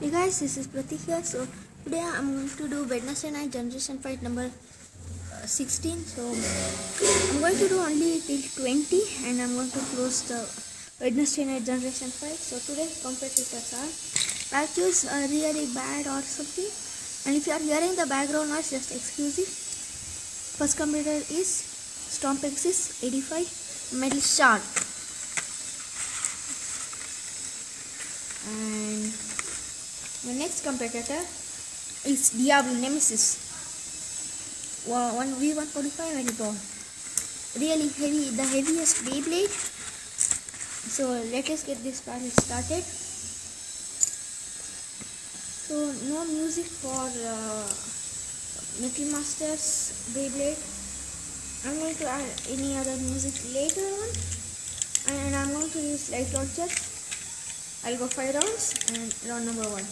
Hey guys, this is Pratik here. So today I'm going to do Wednesday night generation fight number 16. So I'm going to do only till 20 and I'm going to close the Wednesday night generation fight. So today's competitors are actors are really bad or something, and if you are hearing the background noise, just excuse it. First competitor is Stompexis 85 Metal Shark, and the next competitor is Diablo Nemesis 1v145 Metal Ball. Really heavy, the heaviest Beyblade. So let us get this battle started. So no music for Metal Masters Beyblade. I'm going to add any other music later on, and I'm going to use light launcher. I'll go 5 rounds and round number 1.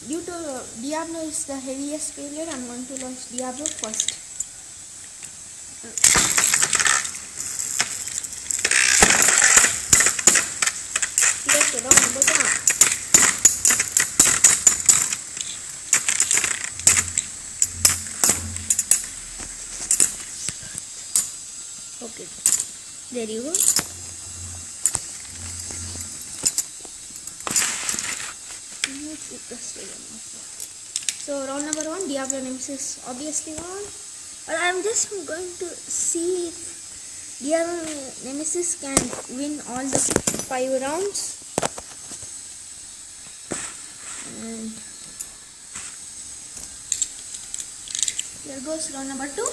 Due to Diablo is the heaviest Beyblade, I'm going to launch Diablo first. Let's go round number 1. Okay, there you go. So round number 1, Diablo Nemesis obviously won. But I'm just going to see if Diablo Nemesis can win all the 5 rounds. And here goes round number 2.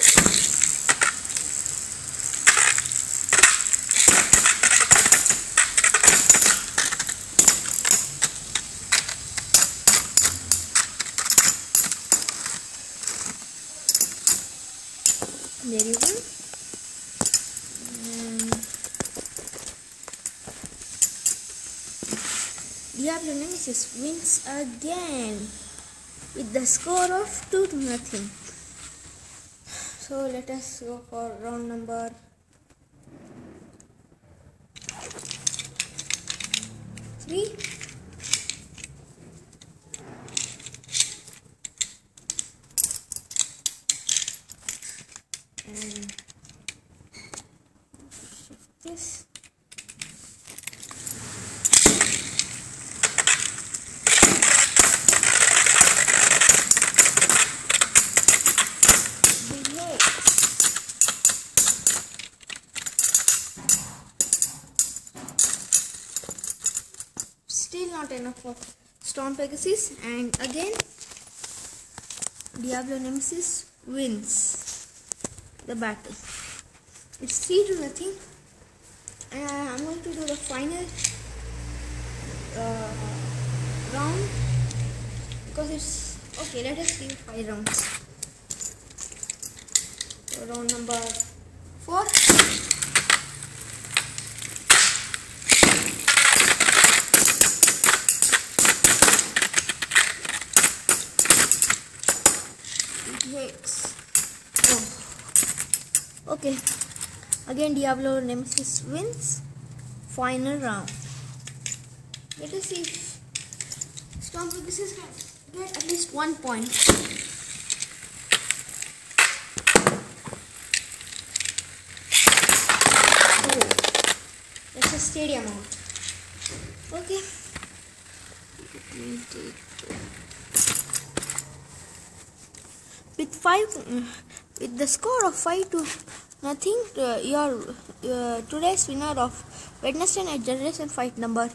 There you go. Diablo Nemesis wins again with the score of 2-0. So let us go for round number 3. And shift this. Still not enough for Stompexis, and again Diablo Nemesis wins the battle. It's 3-0, and I'm going to do the final round because it's okay. Let us give 5 rounds. So round number 4. Okay, again Diablo Nemesis wins. Final round. Let us see if Stompexis can get at least 1 point. Oh, that's a stadium out. Okay. With the score of 5-0, your today's winner of Wednesday night generation fight number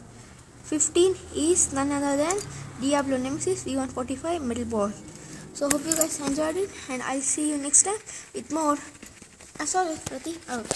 15 is none other than Diablo Nemesis V145 Metal Ball. So hope you guys enjoyed it, and I'll see you next time with more. As always, Pratik out.